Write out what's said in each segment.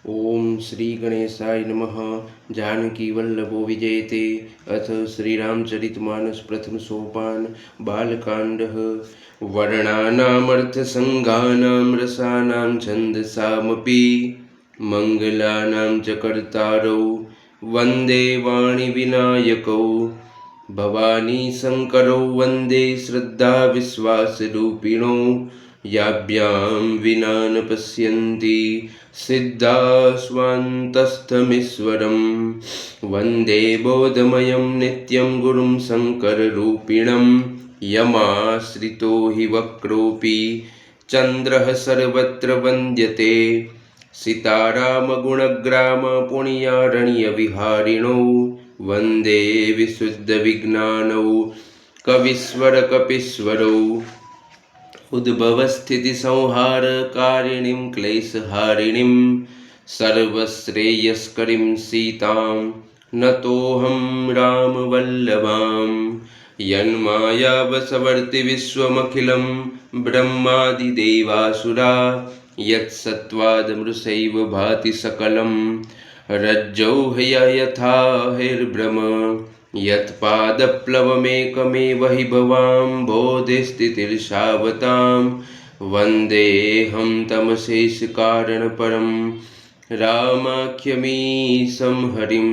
ओम श्री गणेशाय नमः। जानकी वल्लभो विजयते। अथ श्रीरामचरितमानस प्रथम सोपान बालकांडः। वर्णानामर्थसंज्ञानां रसानां छन्दसामपि मंगलानां च कर्तारौ वन्दे वाणीविनायकौ। भवानी शंकरौ वन्दे श्रद्धा विश्वासरूपिणौ। याभ्यां विना न पश्यन्ति सिद्धा स्वान्तस्थमीश्वरं। वन्दे बोधमयं नित्यं गुरुं शङ्कररूपिणं। यमाश्रितो हि वक्रोऽपि चन्द्रः सर्वत्र वन्द्यते। सीतारामगुणग्राम पुण्यारण्यविहारिणौ वन्दे विशुद्धविज्ञानौ कवीश्वरकपीश्वरौ। उद्भवस्थितिसंहारकारिणीं क्लेशहारिणीं सर्वश्रेयस्करीं सीतां नतोऽहं रामवल्लभां। यन्मायावशवर्ति विश्वमखिलं ब्रह्मादिदेवासुरा। यत्सत्त्वादमृषैव भाति सकलं रज्जौ यथा हिर्भ्रम। यत्पादप्लवमेकमेव हि भवाम्भोधिस्थितिर्षावतां। वन्देऽहं तमशेषकारणपरं रामाख्यमीशं हरिं।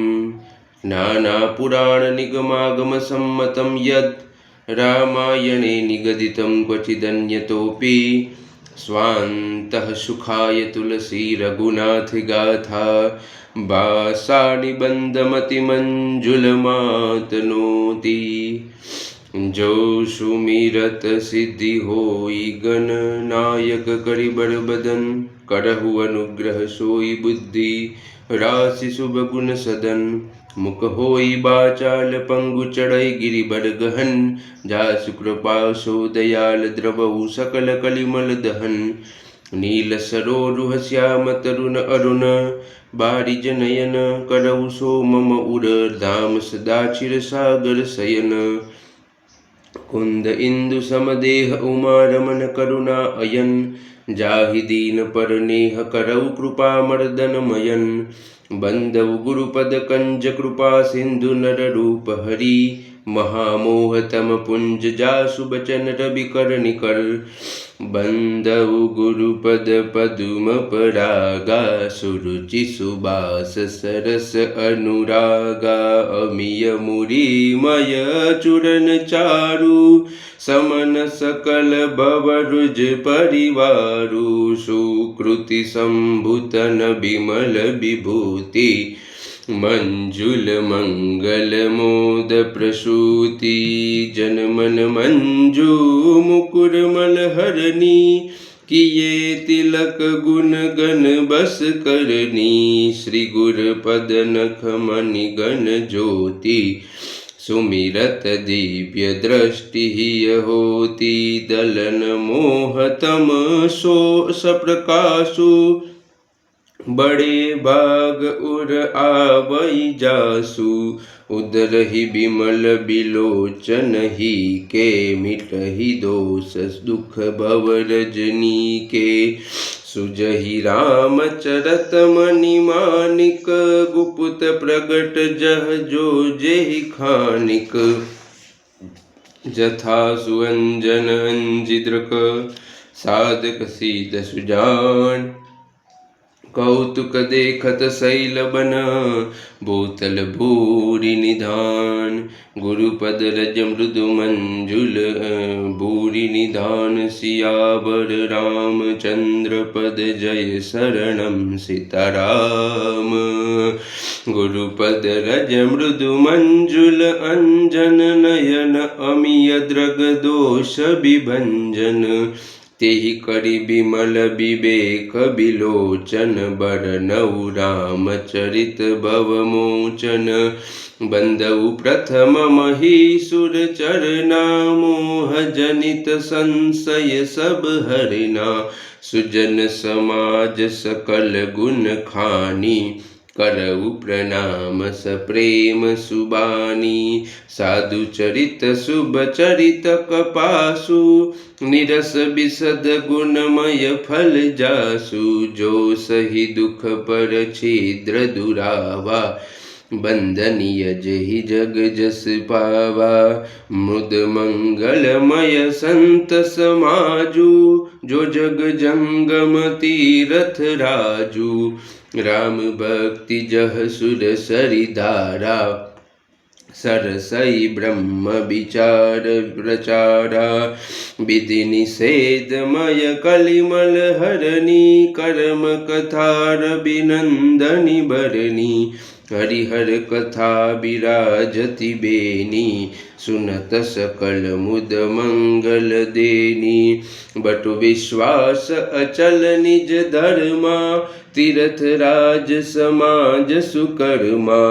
नानापुराणनिगमागमसम्मतं यद् रामायणे निगदितं क्वचिदन्यतोऽपि। स्वान्तः सुखाय तुलसीरघुनाथगाथा बासानिबन्धमतिमञ्जुलमातनोति। जो सुमिरत सिद्धि होई गणनायक करिबर बदन। करहु अनुग्रह सोई बुद्धि राशि शुभ गुण सदन। मुख होई बाचाल पंगु चढ़ई गिरिबर गहन। जासु कृपा सो दयाल द्रवहु सकल कलिमल दहन। नील सरोरुह श्याम तरुण अरुण बारिज नयन। करऊ सो मम उर धाम सदा चिर सागर शयन। कुंद इंदु समदेह उमा रमन करुणा अयन। जाहि दीन पर नेह करऊ कृपा मर्दन मयन। बंदव गुरुपद कंज कृपा सिंधु नर रूप हरि। महामोह तम पुंज जासु बचन रवि कर निकर। बंदव गुरुपद पदुम परागा। सुरुचि सुबास सरस अनुरागा। अमिय मुरी मय चूरन चारु। समन सकल भवरुज परिवारु। सुकृति संभूतन विमल विभूति। मंजुल मंगल मोद प्रसूति। जनमन मंजू मुकुर मलहरणी। किए तिलक गुण गण बस करनी। श्री गुर पद नख मणि गण ज्योति। सुमिरत दिव्य दृष्टि होती। दलन मोह तम सो सप्रकाशु। बड़े बाग उर आवई जासु। उदरहि विमल बिलोचन ही के। मिटहि दोष दुख भव रजनी के। सुजहि राम चरत मणि मानिक। गुप्त प्रगट जह जो जेहि खानिक। जथा सुअंजन अंजिद्रक साधक सीध सुजान। कौतुक देखत शैल बन भूतल भूरि निधान। गुरुपद रज मृदु मंजुल भूरि निधान। सियावर रामचंद्र पद जय शरणं सीताराम। गुरुपद रज मृदु मंजुल अंजन नयन। अमिय द्रग दोष विभंजन। तेहि करि विमल विवेक विलोचन। बरनऊ रामचरित भव मोचन। बंदऊ प्रथम महीसुर चरना। मोह जनित संशय सब हरिना। सुजन समाज सकल गुण खानी। करऊ प्रणाम सप्रेम सुबानी। साधु चरित शुभ चरित कपासु निरस बिसद गुणमय फल जासु। जो सही दुख पर छिद्र दुरावा बंदनीय जहि जग जस पावा। मुद मंगलमय संत समाजु जो जग जंगम तीरथ राजू। राम भक्ति जह सुर सरिधारा सरसई ब्रह्म विचार प्रचारा। विधि निषेधमय कलिमल हरणी कर्म कथार विनंदनी बरनी। हरिहर कथा विराजति बेनी सुनत सकल मुद मंगल देनी। बटु विश्वास अचल निज धर्मा तीर्थ राज समाज सुकर्मा।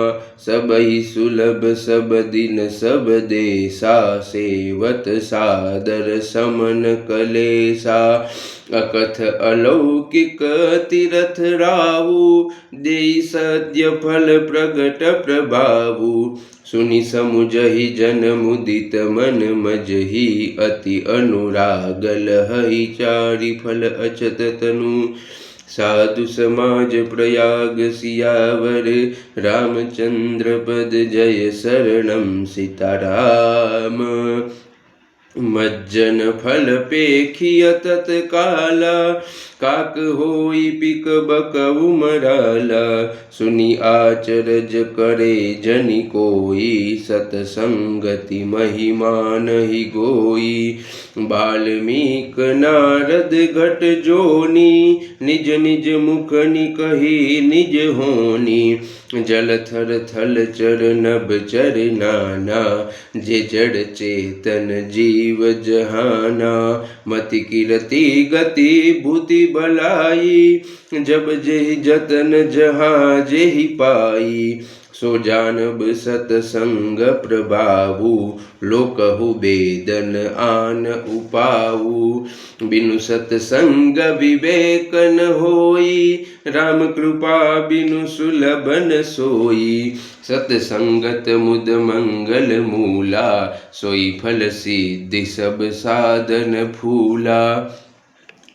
सबहि सुलभ सब दिन सब देशा सेवत सादर समन कलेसा। अकथ अलौकिक तीर्थ रावु देई सद्य फल प्रगट प्रभावु। सुनि समुझहि जन मुदित मन मजहि अति अनुराग लहई चारि फल अचत तनु। साधु समाज प्रयाग सियावर रामचंद्र पद जय शरणम सीताराम। मज्जन फल पेखिय तत्काला काक होई पिक बकउ मराला। सुनि आचरज करे जनि कोई सतसंगति महिमा नहीं गोई। वाल्मीक नारद घट जोनी निज निज मुख निकहि निज होनी। जल थर थल चर नभ चर नाना जे जड़ चेतन जीव जहाना। मति कीरति गति भूति बलाई जब जेहि जतन जहाँ जेहि पाई। सो जानब सतसंग प्रभावु लोकहु वेदन आन उपाऊ। बिनु सतसंग विवेक न होई राम कृपा बिनु सुलभ न सोई। सतसंगत मुद मंगल मूला सोई फल सिद्धि सब साधन फूला।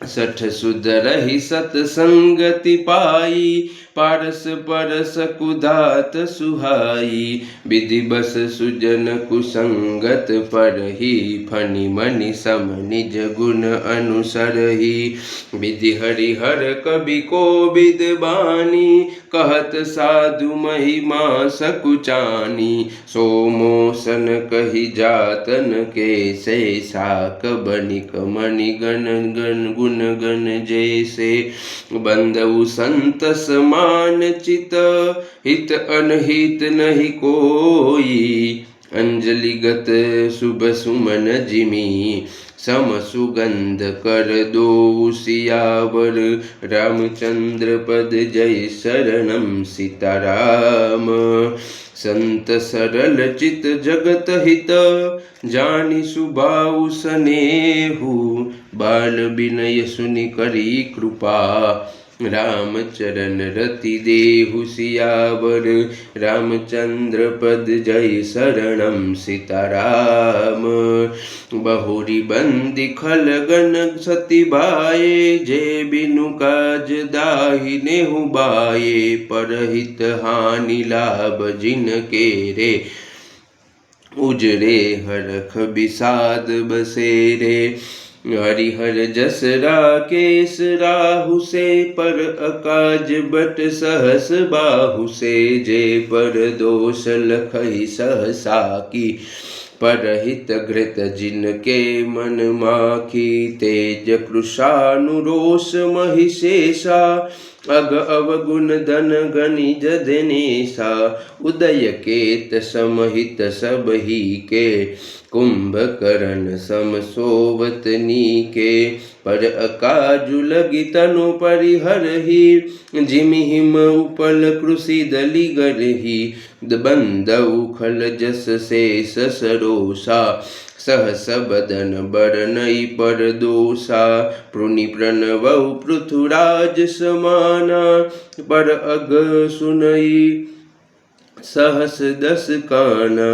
सठ सुधरहि सतसंगति पाई पारस परस कुधात सुहाई। विधि बस सुजन कुसंगत परहि फनि मनि सम निज गुण अनुसरहि। विधि हरिहर कवि कोविद बानी कहत साधु महिमा सकुचानी। सो मोसन कहि जातन के से साक बनिक मणि गण गण गुण गण जैसे। बंधु संत समान चित हित अनहित नहीं कोई। अंजलिगत शुभ सुमन जिमी सम सुगंध कर दो सियावर। रामचंद्र पद जय शरणम सीताराम। संत सरल चित जगत हित जानि सुभाउ सनेहु। बाल विनय सुनि करी कृपा राम चरण रति देहु सियावर। रामचंद्र पद जय शरणम सीताराम। बहुरी बंदी खलगन सती बाये जे बिनु काज दाहिने बाये। परहित हानि लाभ जिन केरे उजरे हरख विषाद बसेरे। हरिहर जस राकेश राहु से पर अकाज बट सहस बाहु से। जे पर दोष लखई सहसा की परहित घृत जिनके मन माखी। तेज कृशानुरोष महिषेषा अग अवगुण धन गनि जधनेशा। उदय केत समहित सब ही के कुंभकर्ण सम सोवत नीके। पर अकाजु लगी तनु परिहरहि जिमि हिम उपल कृषि दलि गरहि। बंदउ खल जस शेष सरोसा सहस बदन बरनई पर दोषा प्रुनि प्रणवौ पृथुराज समाना पर अग सुनई सहस दस काना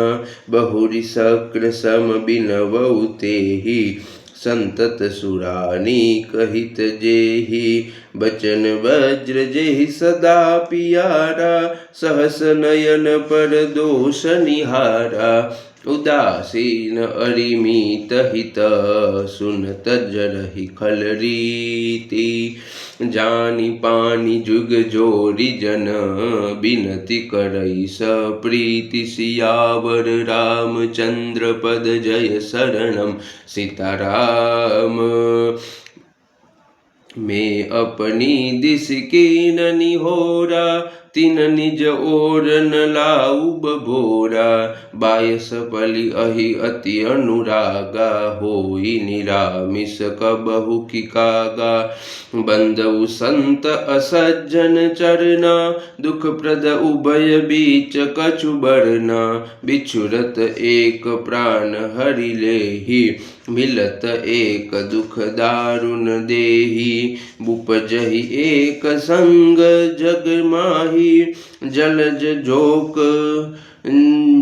बहुरी शक्र सम बिनवौ तेहि संतत सुरानी कहित जेहि बचन वज्र जेहि सदा पियारा सहस नयन पर दोष निहारा उदासीन अरिमित हित सुनत जरहि खल रीति जानी पानी जुग जोरी जन बिनती करई सप्रीति सियावर रामचंद्र पद जय शरणम सीताराम मैं अपनी दिस कीन निहोरा तिन निज ओर न लाऊ बभोरा बायस पलि अहि अति अनुरागा होई निरामिष कबहु की कागा बंदउ संत असज्जन चरना दुख प्रद उभय बीच कछु बरना बिछुरत एक प्राण हरि लेहि मिलत एक दुख दारुण देहि बुपजहि एक संग जग माही जलज जोक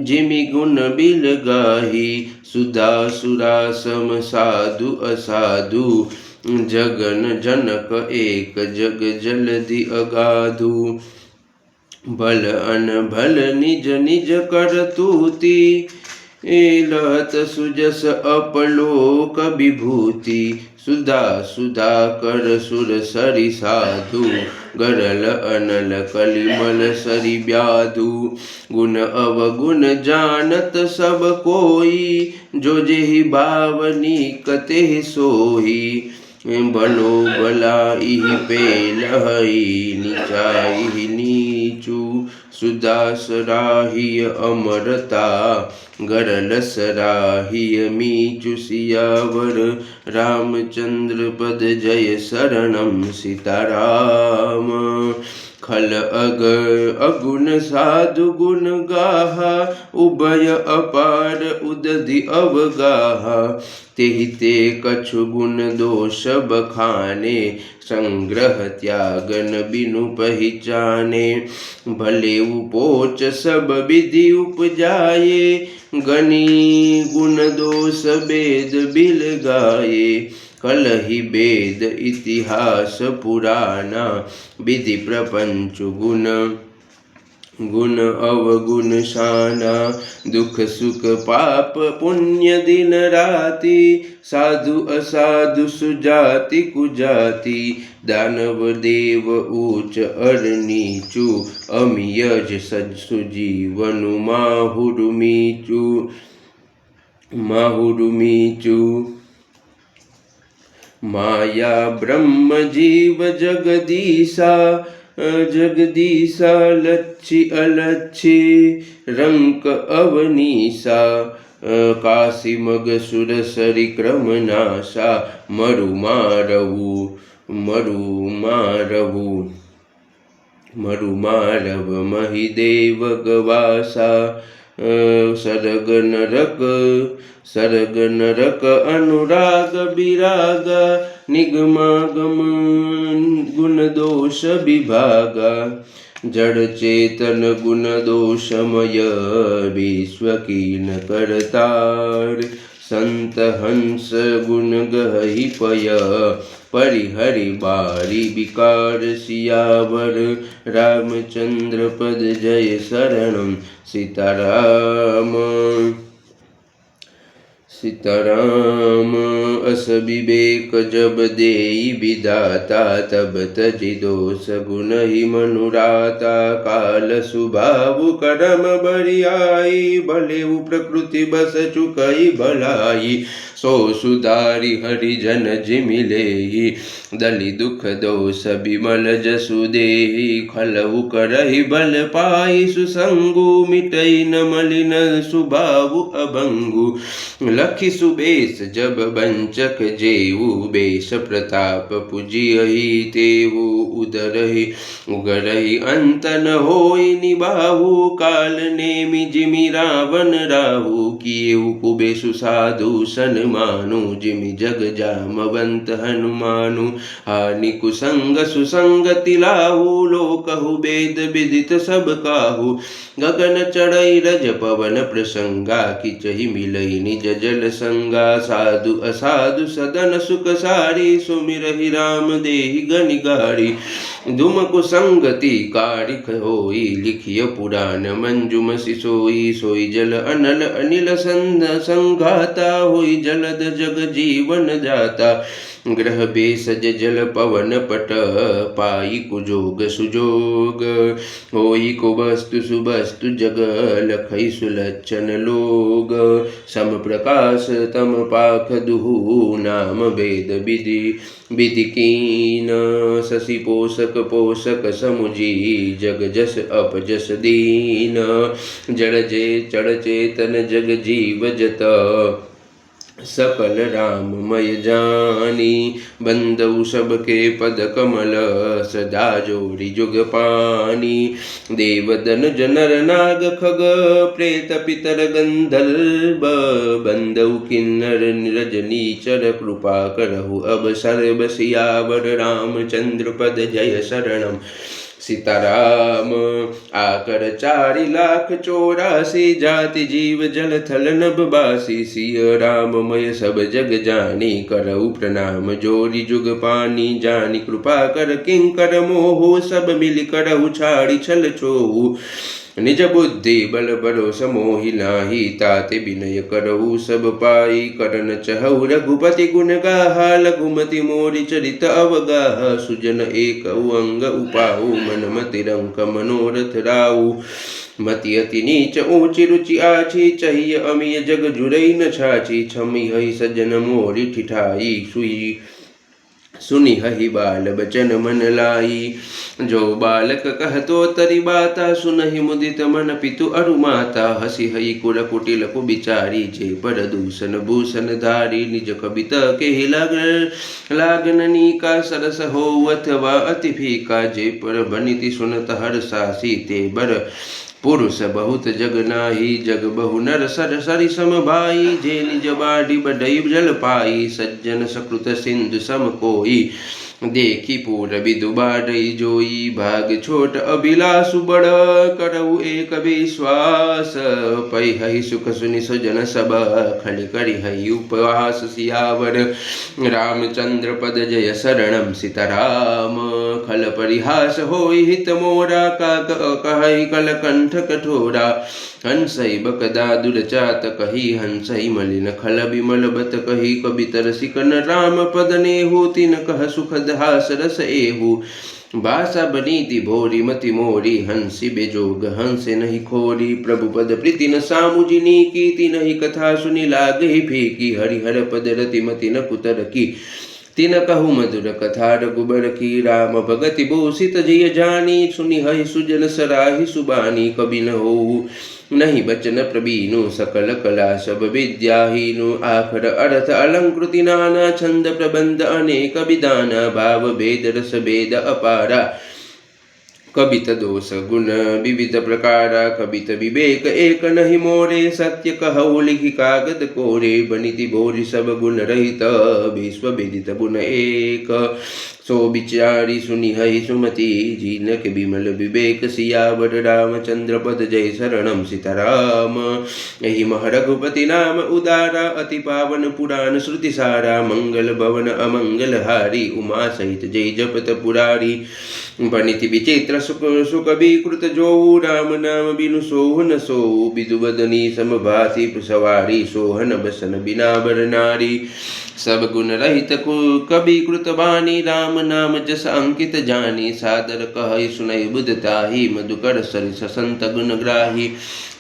जिमि गुण बिल गाही सुधा सुरा सम साधु असाधु जगन जनक एक जग जलधि अगाधु भल अनभल निज निज कर तूति लहत सुजस अपलोक विभूति सुधा सुधा कर सुर सरि साधु गरल अनल कलिमल सरि ब्याधु गुण अवगुण जानत सब कोई जो जेहि भावनी कते सोही बलो बलाई पेलहई नीचाई नीचू सुदास राहिय अमरता गरल सराहिय मीचु सियावर रामचंद्र पद जय शरणम सीताराम खल अग अगुण साधु गुण गाहा उभय अपार उदधि अवगाहा तेहि ते कछु गुण दोष बखाने संग्रह त्यागन बिनु पहिचाने भले उपोच सब विधि उपजाये गनी गुण दोष वेद बिल गाये कलहि वेद इतिहास पुराना विधि प्रपंच गुण गुण अवगुण शाना दुख सुख पाप पुण्य दिन राति साधु असाधु सुजाति कुजाति दानव देव ऊच अर नीचु अमियज सजसु जीवनु माहुरुमीचु माया ब्रह्म जीव जगदीशा लच्छी अलच्छी रंक अवनीसा काशी मग सुर सरि क्रम नाशा मरु मारव महिदेव गवासा सरग नरक अनुराग विराग निगमागम गुण दोष विभागा जड़ चेतन गुण दोषमय विश्व कीन करतार संत हंस गुण गहि पय परिहरि बारी विकार सियावर रामचंद्र पद जय शरणम सीताराम अस विवेक जब देई विधाता तब तजि दोष गुण ही मनुराता काल सुभाव करम बरियाई भले प्रकृति बस चुकई भलाई सो सुधारी हरिजन जिमिलेहि दलि दुख दोष बिमल जसु देहि खलहु करहि बल पाई सुसंगु मिटई न मलिन सुभावु अभंगु लखि सुबेश जब वंचक जेऊ बेश प्रताप पुजियहि तेहु उदरहि उगरहि अंत न होई निबाहु काल नेमि जिमि रावण राहु किएहु कुबेशु साधु सन्मानु जिमि जग जामवंत हनुमानु हानि कुसंग सुसंगति लाहु लोकहु वेद विदित सब काहू गगन चढ़ई रज पवन प्रसंगा किचहि मिलई निज जल संगा साधु असाधु सदन सुख सारी सुमिरहि राम देहि गनिगारी धुम कुसंगति कारिक होई लिखिय पुराण मंजुम सिसोई सोई जल अनल अनिल संघाता होई जलद जग जीवन जाता ग्रह बेसज जल पवन पट पाई कुजोग सुजोग होई को वस्तु सुवस्तु जग लखई सुलक्षण लोग सम प्रकाश तम पाख दुहु नाम वेद विधि विधि कीन शशि पोषक पोषक समुझी जग जस अपजस दीन जड़ जे चढ़ चेतन जग जीव जत सकल राममय जानी बंदऊ सबके पद कमल सदा जोड़ी जुग पानी देवदन जनर नाग खग प्रेत पितर गंधर्व बंदऊ किन्नर निरजनीचर कृपा करहु अब सर्व सियावर रामचंद्र पद जय शरणम सीताराम आकर 4,84,000 जाति जीव जल थल नभ बासी सिय राममय सब जग जानी करऊ प्रणाम जोरी जुग पानी जानी कृपा कर किंकर मोहु सब मिल करहु छाड़ी छल छोहु निज बुद्धि बल भरोस मोहि नाही ताते विनय करहु सब पाई करन चहु रघुपति गुण गाहा लघुमति मोरि चरित अवगाह सुजन एक अंग उपाहु मन मति रंक मनोरथ राहु मति अति नीच ऊंची रुचि आछी चाहिए अमिय जग जुरई न छाछी छमी हई सज्जन मोरि ठिठाई सुई सुनि हहि बाल बचन मन लाई जो बालक कहतो तरि बाता सुनहि मुदित मन पितु अरु माता हसी हई कुल कुटिल कुबिचारी जे पर दूषण भूषण धारी निज कविता के लागननी का सरस हो अथवा अति फीका जे पर बनिति सुनत हर सासी ते बर पुरुष बहुत जग नाही जग बहु नर सर सरि सम भाई जे निज बाडी बढ़ई जल पाई सज्जन सकृत सिंधु सम कोई देखी पूर विदु बाडई जोई भाग छोट अभिलाषु बड़ करऊ एक विश्वास पै हई सुख सुनि सुजन सब खलि करि हई उपवास सियावर रामचंद्र पद जय शरणम सीताराम खल परिहास होई हित मोरा काक कहई कल कंठ कठोरा हंसई बकदा दुरचात कही हंसई मलिन खल बिमल बत कही कबितर सिकन राम पद नेहु तिन कह सुखद हास रस एहु भाषा बनीति भोरी मति मोरी हंसी बेजोग हंसे नहीं खोरी प्रभु पद प्रीति न सामुजिनी की नहीं कथा सुनि लागे फीकी हरिहर पद रति मति न कुतर की तिन कहु मधुर कथा रघुबर की राम भगति भूषित जिय जानी सुनि हई सुजन सराहि सुबानी कवि न हो नहीं बचन प्रवीणु सकल कला सब विद्याहीनु आखर अर्थ अलंकृति नाना छंद प्रबंध अनेक विदाना भाव भेद रस भेद अपारा कवित दोष गुण विविध प्रकारा कवित विवेक एक नहीं मोरे सत्य कहु लिखि कागद कोरे बनिति भोरि सब गुण रहित विश्व विदित गुण एक सो विचारी सुनि हई सुमति जीनक विमल विवेक सियावर रामचंद्र पद जय शरणम सीताराम यही मह रघुपति नाम उदारा अति पावन पुराण श्रुति सारा मंगल भवन अमंगल हारी उमा सहित जय जपत पुरारी बनिति विचित्र सुख विकृत जोऊ राम नाम बिनु सोहन सोऊ बिदु बदनी समभासी सवारी सोहन बसन बिना बर नारी सब गुण रहित कवि कृत बानी राम नाम जस अंकित जानी सादर कहि सुनई बुधताही मधुकर सरिस संत गुण ग्राही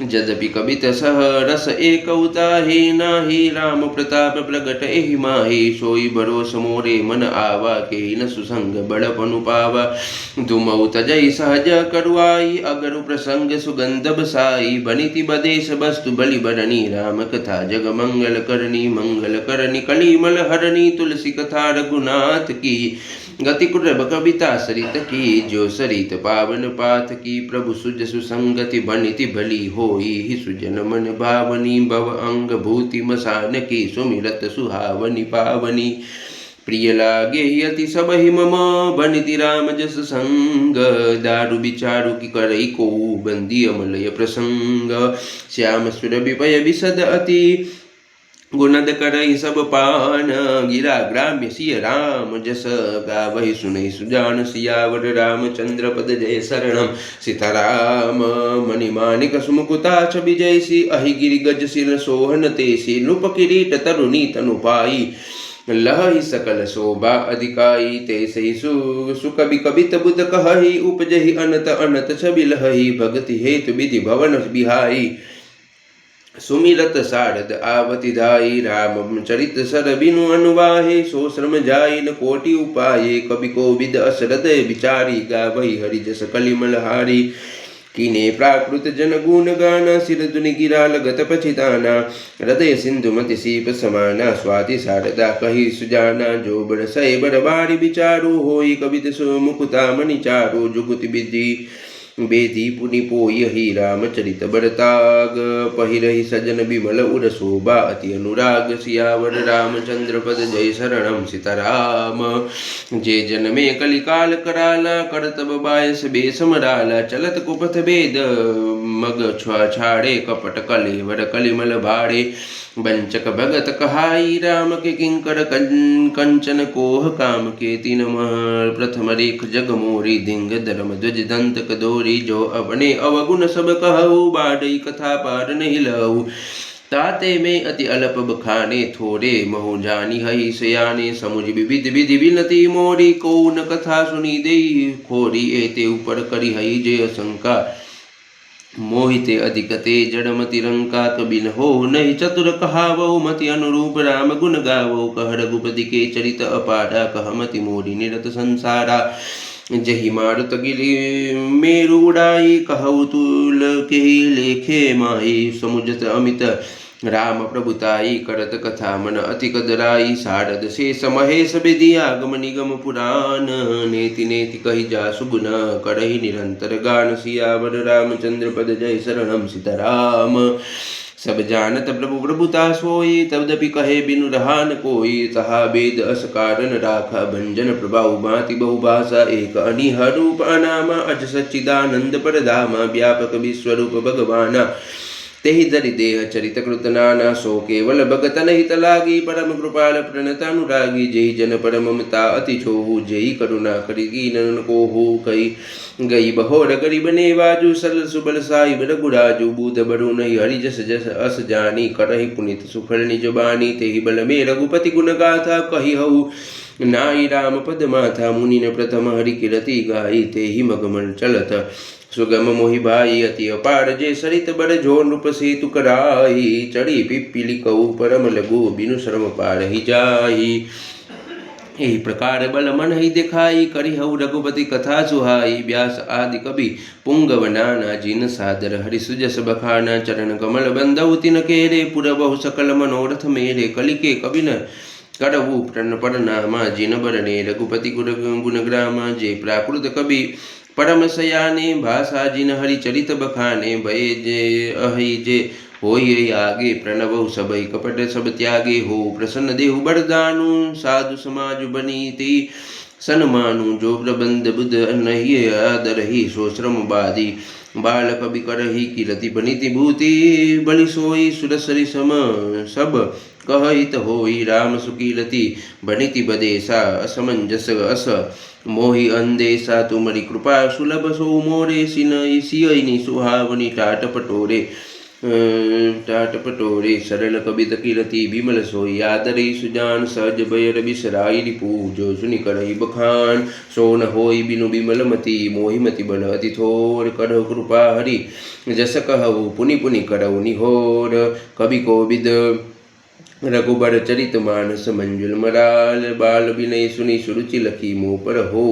यद्यपि कवित सह रस एक उताही नाही राम प्रताप प्रगट एहि माही सोई भरोस मोरे मन आवा के न सुसंग बड़पनु पावा तुमऊ तजई सहज करुआई अगरु प्रसंग सुगंध बसाई बनिति बदेश वस्तु बलि बरनी राम कथा जग मंगल करनी कलिमल हरणी तुलसी कथा रघुनाथ की गति कुरब कविता सरित की जो सरित पावन पाथ की प्रभु सुज सुसंगति बनिति भली होई ही सुजन मन भावनी भव अंग भूति मसान की सुमिरत सुहावनी पावनी प्रिय लागे यति सब ही मम बनिति राम जस संग दारु विचारु की करई को बंदी अमलय प्रसंग श्याम सुर विपय विशद अति गुणद करई सब पान गिरा ग्राम्य सिय राम जस गावहि सुनई सुजान सियावर रामचंद्र पद जय शरणम सीताराम मणिमाणिक सुमुकुता छवि जयसी अहि गिरि गज सिर सोहन तेसी नृप किरीट तरुणी तनु पाई लहहि सकल शोभा अधिकाई तेसि सुकवि कवित बुध कहहि उपजहि अनत अनत छवि लहहि भगति हेतु विधि भवन बिहाई सुमिरत सारद आवति धाई राम चरित सर बिनु अनुवाहे सो श्रम जाई न कोटि उपाये कवि को विद असरद विचारी गावहि हरि जस कलिमल हारी कीने प्राकृत जन गुण गाना सिर दुनि गिरा लगत पछिताना हृदय सिंधु मति सीप समाना स्वाति शारदा कही सुजाना जो बड़ सय बड़ बारी विचारो होई कवित सुमुकुता मणि चारो जुगुति विधि बेदी पुनि पोई ही रामचरित बड़ताग पहिरहि सजन विमल उर शोभा अति अनुराग सियावर रामचंद्र पद जय शरणम सीताराम जे जन में कलिकाल कराला करतब बायस बेसमराला चलत कुपथ भेद मग छाड़े कपट कलेवर कलिमल भाड़े वंचक भगत कहाई राम के किंकर कंचन कोह काम के तीन प्रथम रेख जग मोरी दिंग धर्म ध्वज दंत कदोरी जो अपने अवगुण सब कहु बाडई कथा पार नहीं लहु ताते में अति अल्प बखाने थोड़े महु जानी हई सयाने समुझ विविध विधि विनती मोरी को न कथा सुनी दे खोरी एते ऊपर करी हई जय शंका मोहिते अधिकते जड़मति रंका कबिन हो नहीं चतुर कहावो मति अनुरूप राम गुण गावो कह रघुपति के चरित अपारा कहमति मोरी निरत संसारा जही मारुत गिरि मेरु उड़ाई कहु तुल के लेखे माही समुझत अमित राम प्रभुताई करत कथा मन अति कदराई शारद शेष महेश विधि आगम निगम पुराण नेति नेति कही जासु गुण करहि निरंतर गान सियावर रामचंद्र पद जय शरणम सीताराम सब जानत प्रभु प्रभुता सोई तदपि कहे बिनु रहा न कोई तहा वेद अस कारण राखा भंजन प्रभाव भांति बहुभाषा एक अनिह रूप अनामा अज सच्चिदानंद परधामा व्यापक विश्वरूप भगवाना तेहि धरि देह चरित कृत नाना सो केवल भगत नहीं तलागी परम कृपाल प्रणत अनुरागी जय जन परम ममता अति छोहु जय करुणा करि कीनन को हो कई गई बहोर गरीब ने बाजू सरल सुबल साहिब रघुराजू बूध बरु नहीं हरि जस जस अस जानी करहि पुनित सुफल निज बानी तेहि बल में रघुपति गुण गाथा कहि हऊ नाई राम पद माथा मुनि ने प्रथम हरि कीरति गाई तेहि मगमल चलत सुगम मोहि भाई अति अपार जे सरित बर जो नृप सेतु कराई चढ़ी पिप्पिली कऊ परम लगो बिनु श्रम पार ही जाई यही प्रकार बल मन ही दिखाई करि हऊ रघुपति कथा सुहाई व्यास आदि कवि पुंगव नाना जिन सादर हरि सुजस बखाना चरण कमल बंदउ तिन केरे पुर बहु सकल मनोरथ मेरे कलिके कविन करहु प्रण परनामा जिन बरने रघुपति गुण ग्रामा जे प्राकृत कवि परम सयाने भाषा जिन हरि चरित बखाने भय जे अहि जे होई आगे प्रणव सबई कपट सब त्यागे हो प्रसन्न देहु बरदानु साधु समाज बनीति सन्मानु जो प्रबंध बुध नहीं आदर ही सो श्रम बादी बाल कवि करही कीरति बनिति भूति बलि सोई सुरसरि सम सब कहित होई राम सुकीलति बनिति बदेसा असमंजस अस मोहि अंदेसा तुमरी कृपा सुलभ सो मोरे सियनी सुहावनी टाट पटोरे सरल कबित कीरति बिमल सोई आदरी सुजान सहज भयर बिसराई रिपू जो सुनि करही बखान सोन होई बिनु बिमल मति मोहि मति बल अति थोर करहु कृपा हरि जस कहु पुनि पुनि करहु निहोर कवि कोविद रघुबर चरित मानस मंजुल मराल बाल विनय सुनि सुरुचि लखी मोह पर हो।